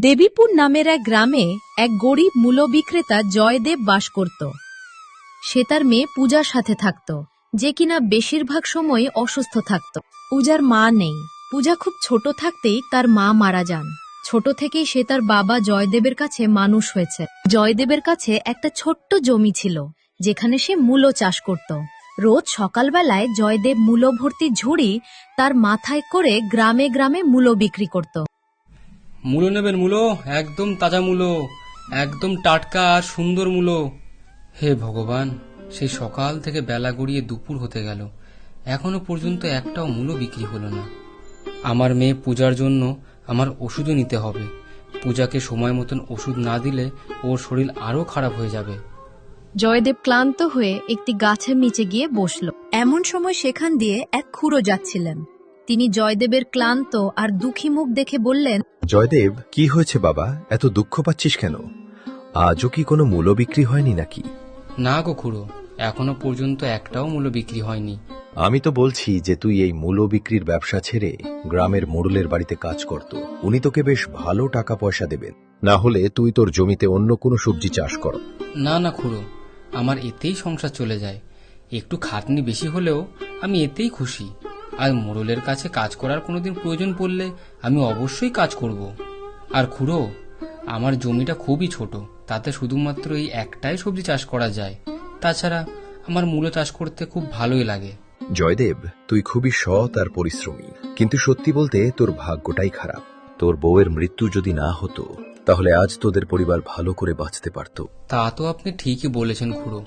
দেবীপুর নামের এক গ্রামে এক গরিব মূল্য বিক্রেতা জয়দেব বাস করত। সে তার মেয়ে পূজার সাথে থাকত, যে কিনা বেশিরভাগ সময় অসুস্থ থাকত। পূজার মা নেই। পূজা খুব ছোট থাকতেই তার মা মারা যান। ছোট থেকেই সে তার বাবা জয়দেবের কাছে মানুষ হয়েছে। জয়দেবের কাছে একটা ছোট্ট জমি ছিল, যেখানে সে মূলো চাষ করত। রোজ সকালবেলায় জয়দেব মূলো ভর্তি ঝুড়ি তার মাথায় করে গ্রামে গ্রামে মূলো বিক্রি করত। মূলো নেবেন? মূলো একদম তাজা মূলো, একদম টাটকা আর সুন্দর মূলো। হে ভগবান, সেই সকাল থেকে বেলা গড়িয়ে দুপুর হতে গেল, এখনো পর্যন্ত একটাও মূলো বিক্রি হলো না। আমার মেয়ে পূজার জন্য আমার ওষুধও নিতে হবে। পূজাকে সময় মতন ওষুধ না দিলে ওর শরীর আরো খারাপ হয়ে যাবে। জয়দেব ক্লান্ত হয়ে একটি গাছের নিচে গিয়ে বসল। এমন সময় সেখান দিয়ে এক খুড়ো যাচ্ছিলেন। তিনি জয়দেবের ক্লান্ত আর দুঃখী মুখ দেখে বললেন, জয়দেব, কি হয়েছে বাবা? এত দুঃখ পাচ্ছিস কেন? আজও কি কোনো মূল্য বিক্রি হয়নি নাকি? না গো খুড়ো, এখনো পর্যন্ত একটাও মূলো বিক্রি হয়নি। আমি তো বলছি যে তুই এই মূল্য বিক্রির ব্যবসা ছেড়ে গ্রামের মোড়লের বাড়িতে কাজ করত। উনি তোকে বেশ ভালো টাকা পয়সা দেবেন। না হলে তুই তোর জমিতে অন্য কোনো সবজি চাষ কর। না না খুড়ো, আমার এতেই সংসার চলে যায়। একটু খাটনি বেশি হলেও আমি এতেই খুশি। আর মোড়লের কাছে কাজ করার কোনোদিন প্রয়োজন পড়লে আমি অবশ্যই কাজ করব। আর খুড়ো, আমার জমিটা খুবই ছোট, তাতে শুধুমাত্র এই একটাই সবজি চাষ করা যায়। তাছাড়া আমার মূলো চাষ করতে খুব ভালোই লাগে। জয়দেব, তুই খুবই সৎ আর পরিশ্রমী, কিন্তু সত্যি বলতে তোর ভাগ্যটাই খারাপ। তোর বউয়ের মৃত্যু যদি না হতো, তাহলে আজ তোদের পরিবার ভালো করে বাঁচতে পারত। তা তো আপনি ঠিকই বলেছেন খুড়ো,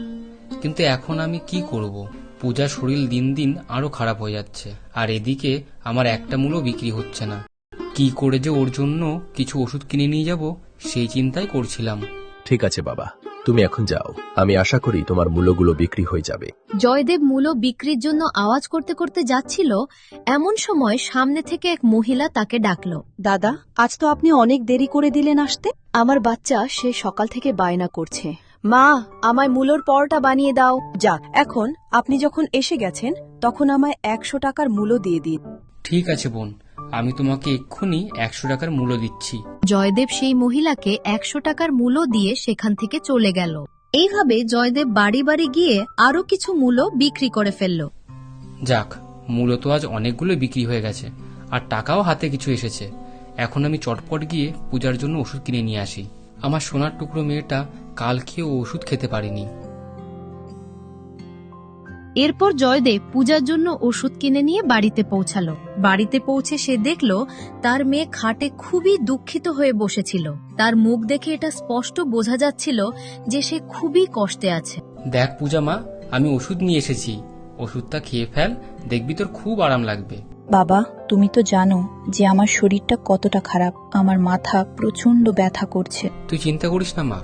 কিন্তু এখন আমি কি করব? পূজার শরীর দিন দিন আরো খারাপ হয়ে যাচ্ছে, আর এদিকে আমার একটা মূলো বিক্রি হচ্ছে না। কি করে যে ওর জন্য কিছু ওষুধ কিনে নিয়ে যাব, সেই চিন্তাই করছিলাম। ঠিক আছে বাবা, তুমি এখন যাও। আমি আশা করি তোমার মূল্যগুলো বিক্রি হয়ে যাবে। জয়দেব মূলো বিক্রির জন্য আওয়াজ করতে করতে যাচ্ছিল। এমন সময় সামনে থেকে এক মহিলা তাকে ডাকল। দাদা, আজ তো আপনি অনেক দেরি করে দিলেন আসতে। আমার বাচ্চা সে সকাল থেকে বায়না করছে, মা, আমায় মূলোর পরোটা বানিয়ে দাও। যাক, এখন আপনি যখন এসে গেছেন, তখন আমায় 100 টাকার মূলো দিয়ে দিন। ঠিক আছে বোন, আমি তোমাকে এক্ষুনি 100 টাকার মূল্য দিচ্ছি। জয়দেব সেই মহিলাকে 100 টাকার মূল্য দিয়ে সেখান থেকে চলে গেল। এইভাবে জয়দেব বাড়ি বাড়ি গিয়ে আরো কিছু মূল্য বিক্রি করে ফেলল। যাক, মূল্য তো আজ অনেকগুলো বিক্রি হয়ে গেছে, আর টাকাও হাতে কিছু এসেছে। এখন আমি চটপট গিয়ে পূজার জন্য ওষুধ কিনে নিয়ে আসি। আমার সোনার টুকরো মেয়েটা কাল খেয়েও ওষুধ খেতে পারেনি। এরপর জয়দেব পূজার জন্য ওষুধ কিনে নিয়ে বাড়িতে পৌঁছালো। বাড়িতে পৌঁছে সে দেখল তার মেয়ে খাটে খুবই দুঃখিত হয়ে বসেছিল। তার মুখ দেখে এটা স্পষ্ট বোঝা যাচ্ছিল যে সে খুবই কষ্টে আছে। দেখ পূজা মা, আমি ওষুধ নিয়ে এসেছি, ওষুধটা খেয়ে ফেল, দেখবি তোর খুব আরাম লাগবে। বাবা, তুমি তো জানো যে আমার শরীরটা কতটা খারাপ। আমার মাথা প্রচন্ড ব্যথা করছে। তুই চিন্তা করিস না মা,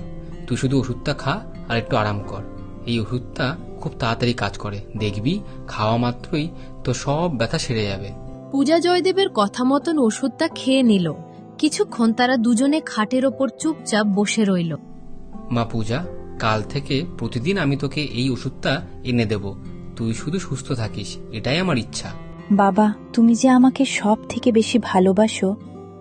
তুই শুধু ওষুধটা খা আর একটু আরাম কর। এই ওষুধটা খুব তাড়াতাড়ি কাজ করে, দেখবি খাওয়া মাত্রই তো সব ব্যথা সেরে যাবে। পূজা জয়দেবের কথা মতন ওষুধটা খেয়ে নিল। কিছুক্ষণ তারা দুজনে খাটের ওপর চুপচাপ বসে রইল। মা পূজা, কাল থেকে প্রতিদিন আমি তোকে এই ওষুধটা এনে দেব। তুই শুধু সুস্থ থাকিস, এটাই আমার ইচ্ছা। বাবা, তুমি যে আমাকে সব থেকে বেশি ভালোবাসো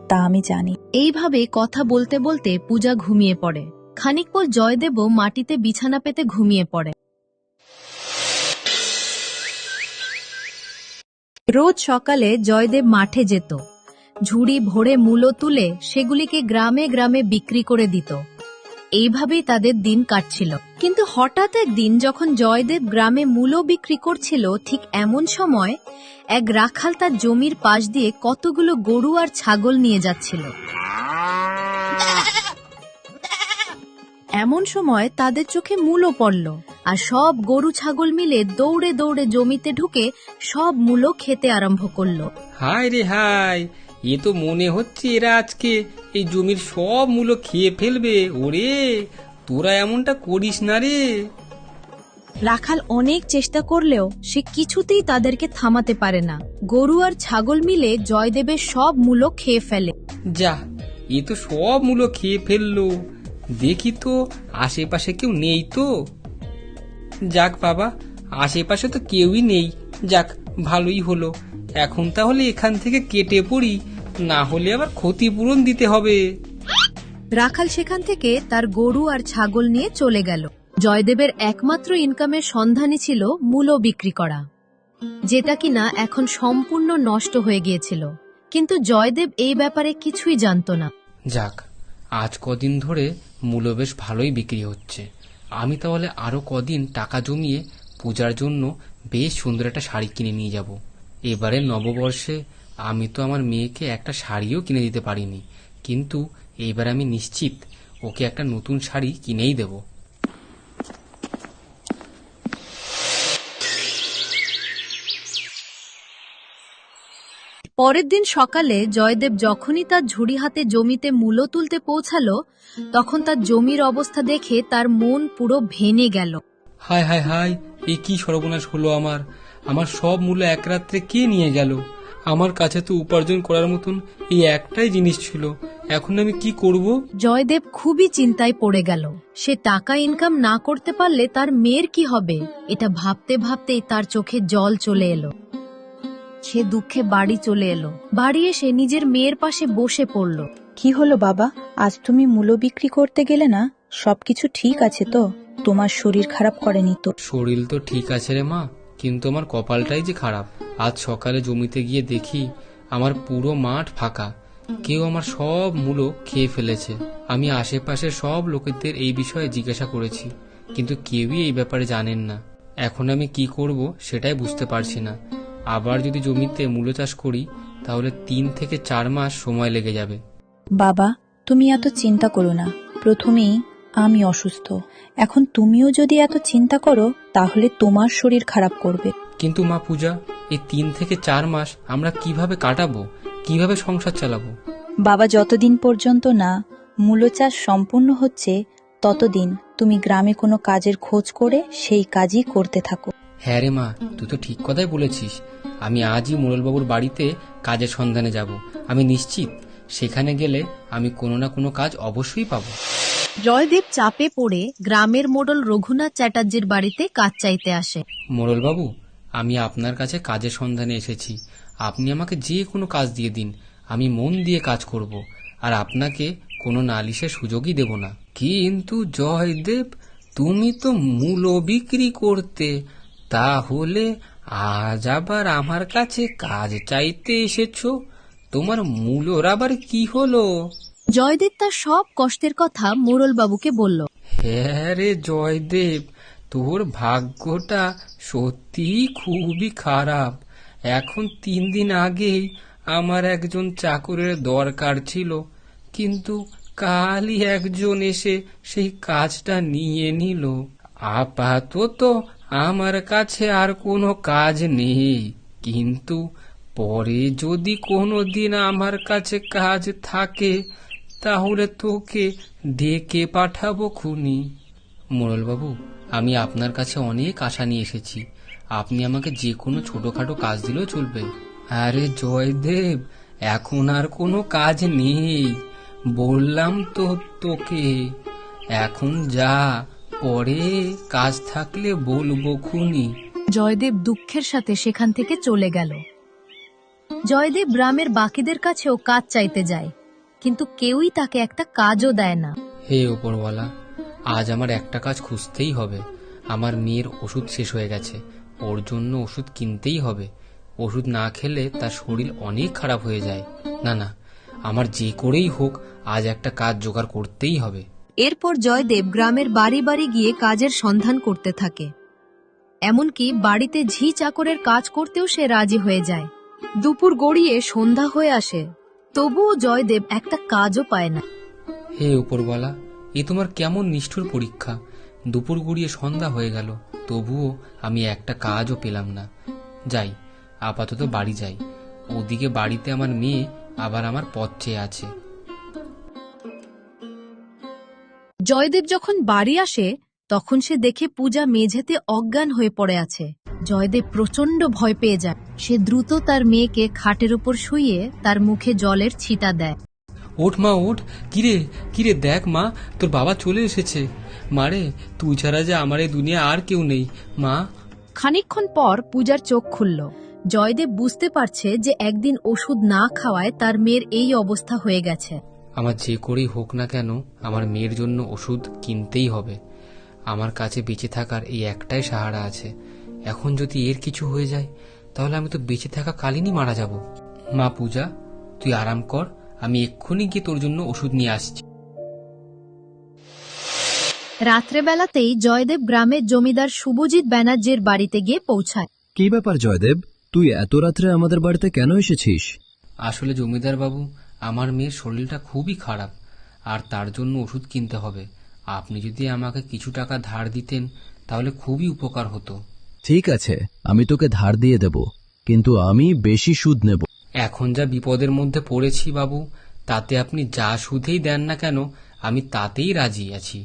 তা আমি জানি। এইভাবে কথা বলতে বলতে পূজা ঘুমিয়ে পড়ে। খানিক পর জয়দেবও মাটিতে বিছানা পেতে ঘুমিয়ে পড়ে। রোজ সকালে জয়দেব মাঠে যেত। ঝুড়ি ভরে মূলো তুলে সেগুলিকে গ্রামে গ্রামে বিক্রি করে দিত। এইভাবেই তাদের দিন কাটছিল। কিন্তু হঠাৎ একদিন যখন জয়দেব গ্রামে মূলো বিক্রি করছিল, ঠিক এমন সময় এক রাখাল তার জমির পাশ দিয়ে কতগুলো গরু আর ছাগল নিয়ে যাচ্ছিল। এমন সময় তাদের চোখে মূলো পড়ল, আর সব গরু ছাগল মিলে দৌড়ে দৌড়ে জমিতে ঢুকে সব মূলো খেতে আরম্ভ করলো। হায় রে হায়, এ তো মনে হচ্ছে এরা আজকে এই জমির সব মূল্য খেয়ে ফেলবে। ওরে, তোরা এমনটা করিস না রে। রাখাল অনেক চেষ্টা করলেও সে কিছুতেই তাদেরকে থামাতে পারে না। গরু আর ছাগল মিলে জয়দেবের সব মূলো খেয়ে ফেলে। যা, এ তো সব মূল্য খেয়ে ফেললো। দেখি তো আশেপাশে কেউ নেই তো। যাক বাবা, আশেপাশে তো কেউই নেই। যাক, ভালোই হলো। এখন তাহলে এখান থেকে কেটে পড়ি, না হলে আবার ক্ষতিপূরণ দিতে হবে। রাখাল সেখান থেকে তার গরু আর ছাগল নিয়ে চলে গেল। জয়দেবের একমাত্র ইনকামের সন্ধানই ছিল মূলো বিক্রি করা, যেটা কিনা এখন সম্পূর্ণ নষ্ট হয়ে গিয়েছিল। কিন্তু জয়দেব এই ব্যাপারে কিছুই জানত না। যাক, আজ কদিন ধরে মূলো বেশ ভালোই বিক্রি হচ্ছে। আমি তাহলে আরো কদিন টাকা জমিয়ে পূজার জন্য বেশ সুন্দর একটা শাড়ি কিনে নিয়ে যাব। এবারে নববর্ষে আমি তো আমার মেয়েকে একটা শাড়িও কিনে দিতে পারিনি, কিন্তু এইবার আমি নিশ্চিত ওকে একটা নতুন শাড়ি কিনেই দেব। পরের দিন সকালে জয়দেব যখনই তার ঝুড়ি হাতে জমিতে মূলো তুলতে পৌঁছালো, তখন তার জমির অবস্থা দেখে তার মন পুরো ভেঙে গেল। হায় হায় হায়, এ কি সর্বনাশ হলো আমার! আমার সব মূল্য এক রাত্রে কে নিয়ে গেল? আমার কাছে তো উপার্জন করার মতন এই একটাই জিনিস ছিল, এখন আমি কি করব? জয়দেব খুবই চিন্তায় পড়ে গেল। সে টাকা ইনকাম না করতে পারলে তার মেয়ের কি হবে, এটা ভাবতে ভাবতেই তার চোখে জল চলে এলো। সে দুঃখে বাড়ি চলে এলো। বাড়ি এসে নিজের মেয়ের পাশে বসে পড়ল। কি হলো বাবা, আজ তুমি মূলো বিক্রি করতে গেলে না? সবকিছু ঠিক আছে তো? তোমার শরীর খারাপ করেনি তো? শরীর তো ঠিক আছে রে মা, কিন্তু আমার কপালটাই যে খারাপ। আজ সকালে জমিতে গিয়ে দেখি আমার পুরো মাঠ ফাঁকা, কেউ আমার সব মূলো খেয়ে ফেলেছে। আমি আশেপাশের সব লোকেদের এই বিষয়ে জিজ্ঞাসা করেছি, কিন্তু কেউই এই ব্যাপারে জানেন না। এখন আমি কি করব সেটাই বুঝতে পারছি না। আবার যদি জমিতে মূলো চাষ করি তাহলে 3 থেকে 4 মাস সময় লেগে যাবে। বাবা, তুমি এত চিন্তা করো না। প্রথমেই আমি অসুস্থ, এখন তুমিও যদি এত চিন্তা করো তাহলে তোমার শরীর খারাপ করবে। কিন্তু মা পূজা, এই 3 থেকে 4 মাস আমরা কিভাবে কাটাবো, কিভাবে সংসার চালাবো? বাবা, যতদিন পর্যন্ত না মূলো চাষ সম্পূর্ণ হচ্ছে ততদিন তুমি গ্রামে কোনো কাজের খোঁজ করে সেই কাজই করতে থাকো। হ্যাঁ রে মা, তুই তো ঠিক কথাই বলেছিস। আমি আজই মোড়লবাবুর বাড়িতে কাজের সন্ধানে যাব। আমি নিশ্চিত সেখানে গেলে আমি কোনো না কোনো কাজ অবশ্যই পাবো। জয়দেব চাপে পড়ে গ্রামের মোড়ল রঘুনাথ চ্যাটার্জির বাড়িতে কাজ চাইতে আসে। মোড়লবাবু, আমি আপনার কাছে কাজের সন্ধানে এসেছি। আপনি আমাকে যে কোনো কাজ দিয়ে দিন, আমি মন দিয়ে কাজ করব, আর আপনাকে কোনো নালিশের সুযোগই দেব না। কিন্তু জয়দেব, তুমি তো মূলো বিক্রি করতে, তাহলে আজ আবার আমার কাছে কাজ চাইতে এসেছো? তোমার মূলোর আবার কি হলো? জয়দেব তার সব কষ্টের কথা মোড়লবাবুকে বলল। হ্যাঁ রে জয়দেব, তোর ভাগ্যটা সত্যিই খুবই খারাপ। এখন 3 দিন আগেই আমার একজন চাকরের দরকার ছিল, কিন্তু কালই একজন এসে সেই কাজটা নিয়ে নিল। আপাতত আমার কাছে আর কোনো কাজ নেই, কিন্তু পরে যদি কোনো দিন আমার কাছে কাজ থাকে তাহলে তোকে ডেকে পাঠাবো খুনি। মোড়লবাবু, আমি আপনার কাছে অনেক আশা নিয়ে এসেছি। আপনি আমাকে যে কোনো ছোটখাটো কাজ দিলেও চলবে। আরে জয়দেব, এখন আর কোনো কাজ নেই, বললাম তো তোকে। এখন যা, পরে কাজ থাকলে বলবো খুনি। জয়দেব দুঃখের সাথে সেখান থেকে চলে গেল। জয়দেব গ্রামের বাকিদের কাছেও কাজ চাইতে যায়, কিন্তু কেউই তাকে একটা কাজও দেয় না। হে ওপরওয়ালা, আজ আমার একটা কাজ খুঁজতেই হবে। আমার মেয়ের ওষুধ শেষ হয়ে গেছে, ওর জন্য ওষুধ কিনতেই হবে। ওষুধ না খেলে তার শরীর অনেক খারাপ হয়ে যায়। না না, আমার যে করেই হোক আজ একটা কাজ জোগাড় করতেই হবে। এরপর জয়দেব গ্রামের বাড়ি বাড়ি গিয়ে কাজের সন্ধান করতে থাকে। এমনকি বাড়িতে ঝি চাকরের কাজ করতেও সে রাজি হয়ে যায়। দুপুর গড়িয়ে সন্ধ্যা হয়ে আসে, তবুও জয়দেব একটা কাজও পায় না। হে উপরওয়ালা, এ তোমার কেমন নিষ্ঠুর পরীক্ষা! দুপুর গড়িয়ে সন্ধ্যা হয়ে গেল, তবুও আমি একটা কাজও পেলাম না। যাই, আপাতত বাড়ি যাই। ওদিকে বাড়িতে আমার মেয়ে আবার আমার পথ চেয়ে আছে। জয়দেব যখন বাড়ি আসে তখন সে দেখে পূজা মেঝেতে অজ্ঞান হয়ে পড়ে আছে। জয়দেব প্রচন্ড ভয় পেয়ে যায়। সে দ্রুত তার মেয়েকে খাটের উপর শুইয়ে তার মুখে জলের ছিটা দেয়। ওঠ মা, ওঠ! কিরে কিরে, দেখ মা, তোর বাবা চলে এসেছে। মারে, তুই ছাড়া যে আমার এই দুনিয়া আর কেউ নেই মা। খানিকক্ষণ পর পূজার চোখ খুলল। জয়দেব বুঝতে পারছে যে একদিন ওষুধ না খাওয়ায় তার মেয়ের এই অবস্থা হয়ে গেছে। আমার যে করেই হোক না কেন আমার মেয়ের জন্য ওষুধ কিনতেই হবে। আমার কাছে বেঁচে থাকার এই একটাই সাহারা আছে। এখন যদি এর কিছু হয়ে যায় তাহলে আমি তো বেঁচে থাকা কালীনই মারা যাব। মা পূজা, তুই আরাম কর, আমি এক্ষুনি গিয়ে তোর জন্য ওষুধ নিয়ে আসছি। রাত্রেবেলাতেই জয়দেব গ্রামের জমিদার শুভজিৎ ব্যানার্জির বাড়িতে গিয়ে পৌঁছায়। কি ব্যাপার জয়দেব, তুই এত রাত্রে আমাদের বাড়িতে কেন এসেছিস? আসলে জমিদার বাবু, আমার মেয়ের শরীরটা খুবই খারাপ, আর তার জন্য ওষুধ কিনতে হবে। আপনি যদি আমাকে কিছু টাকা ধার দিতেন তাহলে খুবই উপকার হতো। ঠিক আছে, আমি তোকে ধার দিয়ে দেব, কিন্তু আমি বেশি সুদ নেব। এখন যা বিপদের মধ্যে পড়েছি বাবু, তাতে আপনি যা সুদেই দেন না কেন আমি তাতেই রাজি আছি।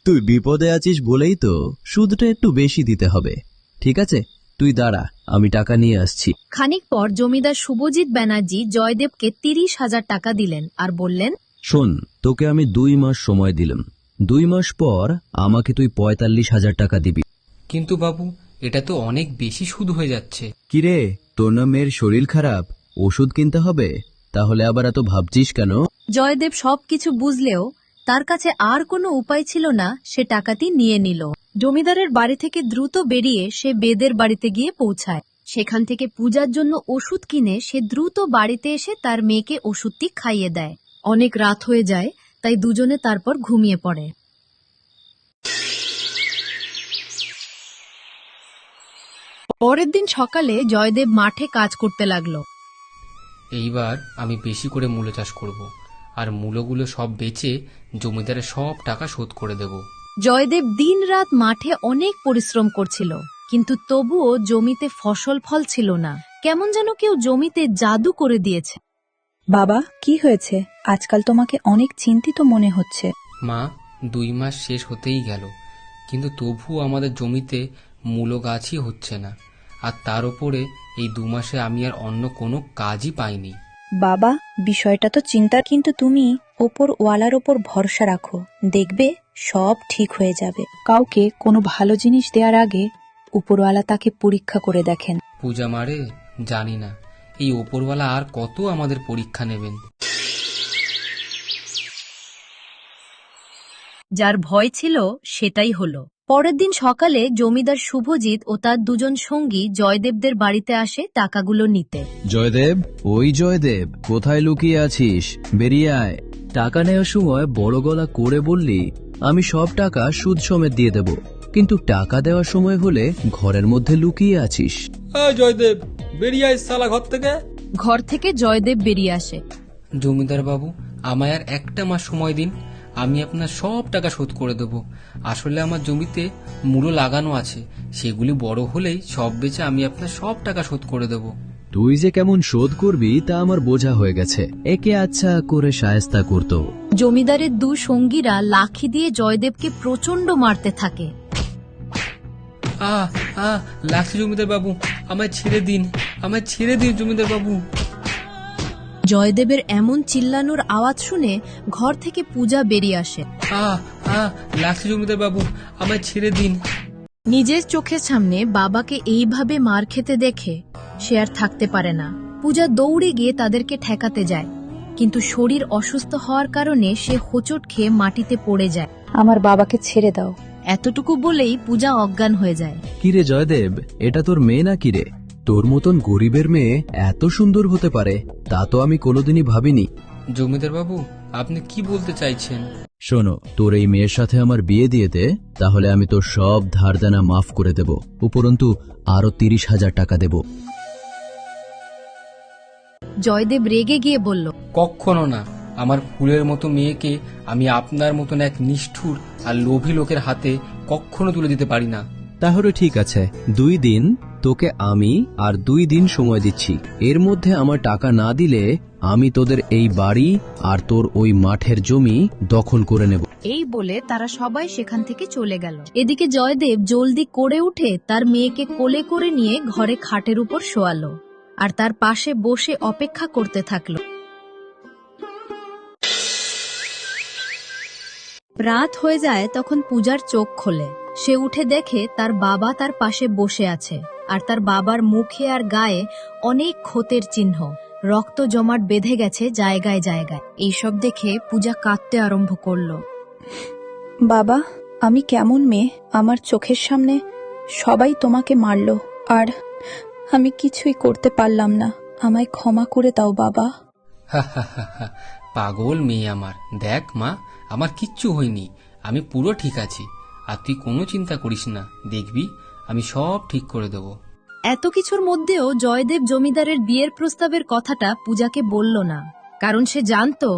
তুই বিপদে আছিস বলেই তো সুদটা একটু বেশি দিতে হবে। ঠিক আছে, তুই দাঁড়া, আমি টাকা নিয়ে আসছি। খানিক পর জমিদার শুভজিৎ ব্যানার্জি জয়দেবকে 30,000 টাকা দিলেন আর বললেন, শোন, তোকে আমি 2 মাস সময় দিলাম। 2 মাস পর আমাকে তুই 45,000 টাকা দিবি। কিন্তু বাবু, এটা তো অনেক বেশি সুদ হয়ে যাচ্ছে। কিরে, তোর না মেয়ের শরীর খারাপ, ওষুধ কিনতে হবে, তাহলে আবার এত ভাবছিস কেন? জয়দেব সবকিছু বুঝলেও তার কাছে আর কোনো উপায় ছিল না, সে টাকাটি নিয়ে নিল। জমিদারের বাড়ি থেকে দ্রুত বেরিয়ে সে বেদের বাড়িতে গিয়ে পৌঁছায়। সেখান থেকে পূজার জন্য ওষুধ কিনে সে দ্রুত বাড়িতে এসে তার মেয়েকে ওষুধটি খাইয়ে দেয়। অনেক রাত হয়ে যায়, তাই দুজনে তারপর ঘুমিয়ে পড়ে। পরের দিন সকালে জয়দেব মাঠে কাজ করতে লাগলো। এইবার আমি বেশি করে মূলো চাষ করব, আর মূলোগুলো সব বেচে জমিদারের সব টাকা শোধ করে দেব। জয়দেব দিনরাত মাঠে অনেক পরিশ্রম করছিল, কিন্তু তবুও জমিতে ফসল ফল ছিল না। কেমন যেন কেউ জমিতে জাদু করে দিয়েছে। বাবা, কি হয়েছে? আজকাল তোমাকে অনেক চিন্তিত মনে হচ্ছে। মা, 2 মাস শেষ হতেই গেল, কিন্তু তবুও আমাদের জমিতে মূলো গাছই হচ্ছে না। আর তার উপরে এই 2 মাসে আমি আর অন্য কোনো কাজই পাইনি। বাবা, বিষয়টা তো চিন্তার, কিন্তু তুমি ওপর ওয়ালার ওপর ভরসা রাখো, দেখবে সব ঠিক হয়ে যাবে। কাউকে কোনো ভালো জিনিস দেওয়ার আগে উপরওয়ালা তাকে পরীক্ষা করে দেখেন। পূজা মারে, জানি না এই ওপরওয়ালা আর কত আমাদের পরীক্ষা নেবেন। যার ভয় ছিল সেটাই হলো। পরের দিন সকালে জমিদার শুভজিৎ ও তার দুজন সঙ্গী জয়দেবদের বাড়িতে আসে টাকাগুলো নিতে। জয়দেব, ওই জয়দেব, কোথায় লুকিয়ে আছিস? বেরিয়ে আয়। টাকা নেওয়ার সময় বড় গলা করে বললি আমি সব টাকা সুদ সমেত দিয়ে দেব, কিন্তু টাকা দেওয়ার সময় হলে ঘরের মধ্যে লুকিয়ে আছিস। জয়দেব, বেরিয়ে আয় শালা ঘর থেকে। ঘর থেকে জয়দেব বেরিয়ে আসে। জমিদার বাবু, আমায় আর 1 মাস সময় দিন, আমি আপনার সব টাকা শোধ করে দেব। আসলে আমার জমিতে মূলো লাগানো আছে, সেগুলি বড় হলেই সব বেচে আমি আপনার সব টাকা শোধ করে দেব। তুই যে কেমন শোধ করবি তা আমার বোঝা হয়ে গেছে। একে আচ্ছা করে শায়েস্তা করতো। জমিদারের 2 সঙ্গীরা লাঠি দিয়ে জয়দেবকে প্রচন্ড মারতে থাকে। লাগছে জমিদার বাবু, আমায় ছেড়ে দিন, আমায় ছেড়ে দিন জমিদার বাবু। জয়দেবের এমন চিল্লানোর আওয়াজ শুনে ঘর থেকে পূজা বেরিয়ে আসে। লাগছে জমিদার বাবু, আমায় ছেড়ে দিন। নিজের চোখের সামনে বাবাকে এইভাবে মার খেতে দেখে সে আর থাকতে পারে না। পূজা দৌড়ে গিয়ে তাদেরকে ঠেকাতে যায়, কিন্তু শরীর অসুস্থ হওয়ার কারণে সে হোঁচট খেয়ে মাটিতে পড়ে যায়। আমার বাবাকে ছেড়ে দাও। এতটুকু বলেই পূজা অজ্ঞান হয়ে যায়। কিরে জয়দেব, এটা তোর মেয়ে না কিরে? তোর মতন গরিবের মেয়ে এত সুন্দর হতে পারে তা তো আমি কোনোদিনই ভাবিনি। জমিদার বাবু, আপনি কি বলতে চাইছেন? শোনো, তোর এই মেয়ের সাথে আমার বিয়ে দিয়ে দে, তাহলে আমি তোর সব ধার দেনা মাফ করে দেব, উপরন্তু আরো 30,000 টাকা দেব। জয়দেব রেগে গিয়ে বলল, কখনো না, আমার ফুলের মতো মেয়েকে আমি আপনার মতন এক নিষ্ঠুর আর লোভী লোকের হাতে কখনো তুলে দিতে পারি না। তাহলে ঠিক আছে, 2 দিন তোকে আমি আর 2 দিন সময় দিচ্ছি। এর মধ্যে আমার টাকা না দিলে আমি তোদের এই বাড়ি আর তোর ওই মাঠের জমি দখল করে নেব। এই বলে তারা সবাই সেখান থেকে চলে গেল। এদিকে জয়দেব জলদি করে উঠে তার মেয়েকে কোলে করে নিয়ে ঘরে খাটের উপর শোয়ালো আর তার পাশে বসে অপেক্ষা করতে থাকলো। রাত হয়ে যায়, তখন পূজার চোখ খোলে। সে উঠে দেখে তার বাবা তার পাশে বসে আছে, আর তার বাবার মুখে আর গায়ে অনেক ক্ষতের চিহ্ন। রক্ত জমাট বেঁধে গেছে জায়গায় জায়গায়। এইসব দেখে পূজা কাঁদতে আরম্ভ করলো। বাবা, আমি কেমন মেয়ে, আমার চোখের সামনে সবাই তোমাকে মারলো, আর আমি কিছুই করতে পারলাম না। আমায় ক্ষমা করে দাও বাবা। পাগল মেয়ে আমার। দেখ মা, আমার কিচ্ছু হয়নি, আমি পুরো ঠিক আছি। আর তুই কোনো চিন্তা করিস না, দেখবি আমি সব ঠিক করে দেব। এত কিছুর মধ্যেও জয়দেব জমিদারের বিয়ের প্রস্তাবের কথাটা পূজাকে বলল না, কারণ সে জানতো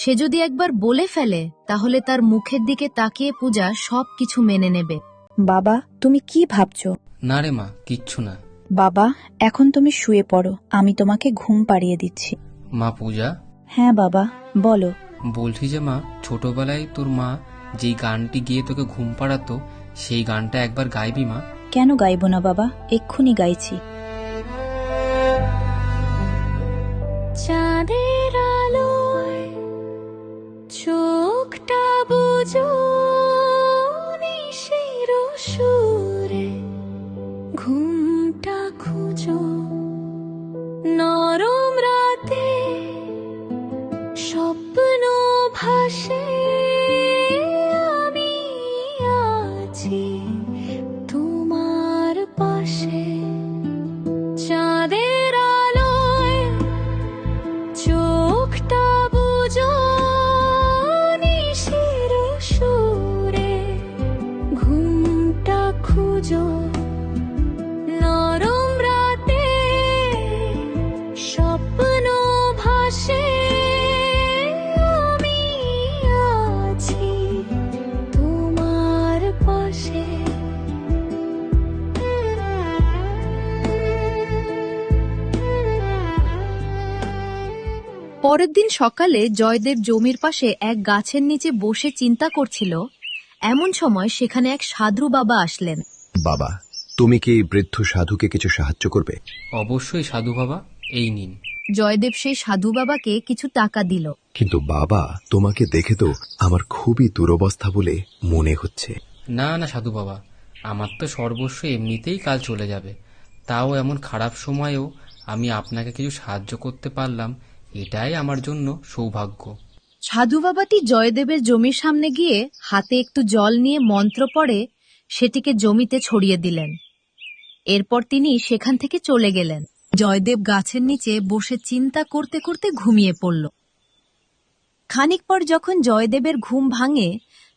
সে যদি একবার বলে ফেলে তাহলে তার মুখের দিকে তাকিয়ে পূজা সবকিছু মেনে নেবে। বাবা, তুমি কি ভাবছো? না রে মা, কিচ্ছু না। বাবা, এখন তুমি শুয়ে পড়ো, আমি তোমাকে ঘুম পাড়িয়ে দিচ্ছি। মা পূজা, হ্যাঁ বাবা, বলো। বলছি যে মা, ছোটবেলায় তোর মা যেই গানটি গেয়ে তোকে ঘুম পাড়াতো, সেই গানটা একবার গাইবি মা? কেন গাইবো না বাবা, এক্ষুনি গাইছি। চাঁদের আলোয় চোখটা বুঝো, নিশির সুরে ঘুমটা খুঁজো, নরম রাতে স্বপ্ন ভাসে, আমি আছি তোমার পাশে। চাঁদের আলোয় চোখটা বুঝো, নিশির সুরে ঘুমটা খুঁজো, নরম রাতে স্বপ্ন ভাসে, আমি আছি তোমার পাশে। পরের দিন সকালে জয়দেব জমির পাশে এক গাছের নিচে বসে চিন্তা করছিল। এমন সময় সেখানে এক সাধু বাবা আসলেন। বাবা, তুমি কি এই বৃদ্ধ সাধুকে কিছু সাহায্য করবে? অবশ্যই সাধু বাবা, এই নিন। জয়দেব সেই সাধু বাবাকে কিছু টাকা দিল। কিন্তু বাবা, তোমাকে দেখে তো আমার খুবই দুরবস্থা বলে মনে হচ্ছে। না না সাধু বাবা, আমার তো সর্বস্ব এমনিতেই কাল চলে যাবে, তাও এমন খারাপ সময়েও আমি আপনাকে কিছু সাহায্য করতে পারলাম, এটাই আমার জন্য সৌভাগ্য। সাধু বাবাটি জয়দেবের জমির সামনে গিয়ে হাতে একটু জল নিয়ে মন্ত্র পড়ে সেটিকে জমিতে ছড়িয়ে দিলেন। এরপর তিনি সেখান থেকে চলে গেলেন। জয়দেব গাছের নিচে বসে চিন্তা করতে করতে ঘুমিয়ে পড়ল। খানিক পর যখন জয়দেবের ঘুম ভাঙে,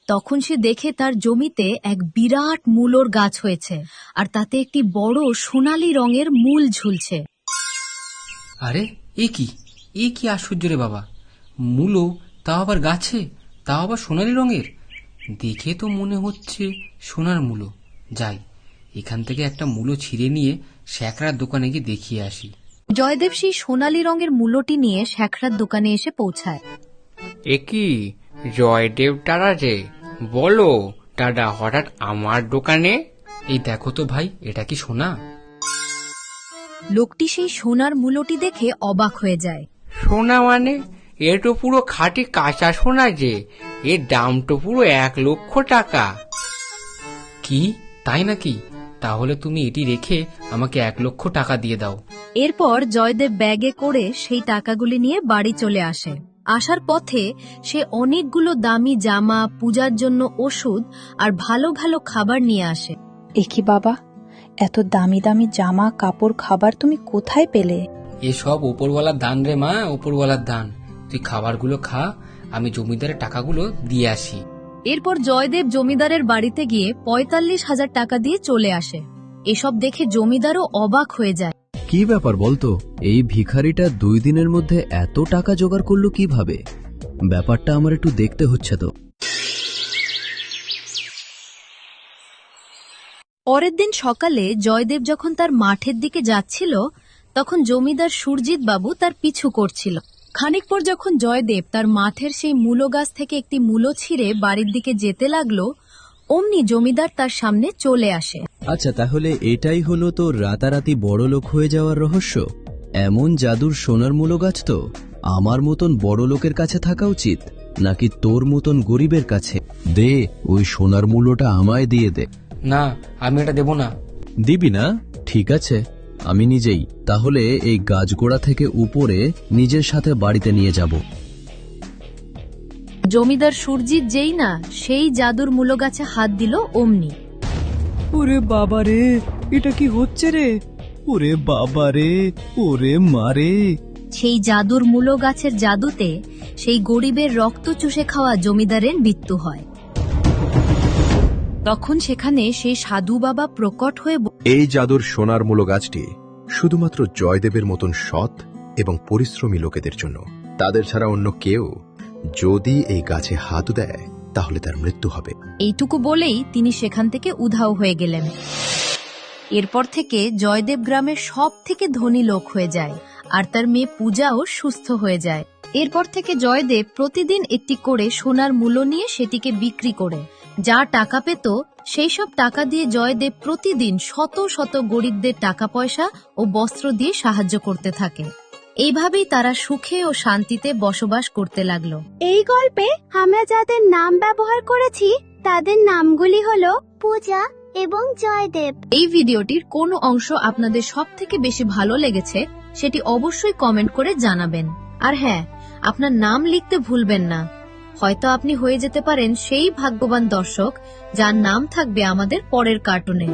তখন সে দেখে তার জমিতে এক বিরাট মূলোর গাছ হয়েছে, আর তাতে একটি বড় সোনালী রঙের মূল ঝুলছে। আরে এ কি আশ্চর্য রে বাবা! মূলো, তাও আবার গাছে, তাও আবার সোনালী রঙের। দেখে তো মনে হচ্ছে সোনার মূলো। যাই, এখান থেকে একটা মূলো ছিঁড়ে নিয়ে শ্যাকরার দোকানে গিয়ে দেখিয়ে আসি। জয়দেব সেই সোনালী রঙের মূলোটি নিয়ে শ্যাকরার দোকানে এসে পৌঁছায়। একি জয়দেব দাদা যে, বলো দাদা, হঠাৎ আমার দোকানে? এই দেখো তো ভাই, এটা কি সোনা? লোকটি সেই সোনার মূলোটি দেখে অবাক হয়ে যায়। সোনা মানে? এ তো পুরো খাঁটি কাঁচা সোনা যে, এর দাম তো পুরো 1,00,000 টাকা। কি, তাই নাকি? তাহলে তুমি এটি রেখে আমাকে 1,00,000 টাকা দিয়ে দাও। এরপর জয়দেব ব্যাগে করে সেই টাকাগুলি নিয়ে বাড়ি চলে আসে। আসার পথে সে অনেকগুলো দামি জামা, পূজার জন্য ওষুধ আর ভালো ভালো খাবার নিয়ে আসে। একি বাবা, এত দামি দামি জামা, কাপড়, খাবার তুমি কোথায় পেলে? এসব ওপরওয়ালার দান রে মা, ওপরওয়ালার দান। তুই খাবারগুলো খা, আমি জমিদারের টাকাগুলো দিয়ে আসি। এরপর জয়দেব জমিদারের বাড়িতে গিয়ে 45,000 টাকা দিয়ে চলে আসে। এসব দেখে জমিদারও অবাক হয়ে যায়। কি ব্যাপার বলতো, এই ভিখারিটা 2 দিনের মধ্যে এত টাকা জোগাড় করলো কিভাবে? ব্যাপারটা আমার একটু দেখতে হচ্ছে তো। পরের দিন সকালে জয়দেব যখন তার মাঠের দিকে যাচ্ছিল, তখন জমিদার সুরজিৎ বাবু তার পিছু করছিল। খানিক পর যখন জয়দেব তার মাঠের সেই মূলো গাছ থেকে একটি মূলো ছিঁড়ে বাড়ির দিকে যেতে লাগলো, অমনি জমিদার তার সামনে চলে আসে। আচ্ছা, তাহলে এটাই হলো তোর রাতারাতি বড় লোক হয়ে যাওয়ার রহস্য? এমন জাদুর সোনার মূলো গাছ তো আমার মতন বড় লোকের কাছে থাকা উচিত, নাকি তোর মতন গরিবের কাছে? দে, ওই সোনার মূলোটা আমায় দিয়ে দে। না, আমি এটা দেব না। দিবি না? ঠিক আছে, আমি নিজেই। তাহলে এই গাছগোড়া থেকে উপরে নিজের সাথে বাড়িতে নিয়ে যাব। জমিদার সুরজিৎ যেই না সেই জাদুর মূলো গাছে হাত দিল অমনি ওরে বাবা রে, এটা কি হচ্ছে রে? ওরে বাবা রে, ওরে মারে। সেই জাদুর মূলো গাছের জাদুতে সেই গরিবের রক্ত চুষে খাওয়া জমিদারের মৃত্যু হয়। তখন সেখানে সেই সাধু বাবা প্রকট হয়ে এই জাদুর সোনার মূল গাছটি শুধুমাত্র জয়দেবের মতন সৎ এবং পরিশ্রমী লোকেদের জন্য। তাদের ছাড়া অন্য কেউ যদি এই গাছে হাত দেয় তাহলে তার মৃত্যু হবে। এইটুকু বলেই তিনি সেখান থেকে উধাও হয়ে গেলেন। এরপর থেকে জয়দেব গ্রামের সব থেকে ধনী লোক হয়ে যায়, আর তার মেয়ে পূজাও সুস্থ হয়ে যায়। এরপর থেকে জয়দেব প্রতিদিন একটি করে সোনার মূল্য নিয়ে সেটিকে বিক্রি করে যা টাকা পেত, সেই সব টাকা দিয়ে জয়দেব প্রতিদিন শত শত গরিবদের টাকা পয়সা ও বস্ত্র দিয়ে সাহায্য করতে থাকে। এইভাবেই তারা সুখে ও শান্তিতে বসবাস করতে লাগলো। এই গল্পে আমরা যাদের নাম ব্যবহার করেছি তাদের নামগুলি হলো পূজা এবং জয়দেব। এই ভিডিওটির কোন অংশ আপনাদের সব থেকে বেশি ভালো লেগেছে সেটি অবশ্যই কমেন্ট করে জানাবেন। আর হ্যাঁ, আপনার নাম লিখতে ভুলবেন না। হয়তো আপনি হয়ে যেতে পারেন সেই ভাগ্যবান দর্শক যার নাম থাকবে আমাদের পরের কার্টুনে।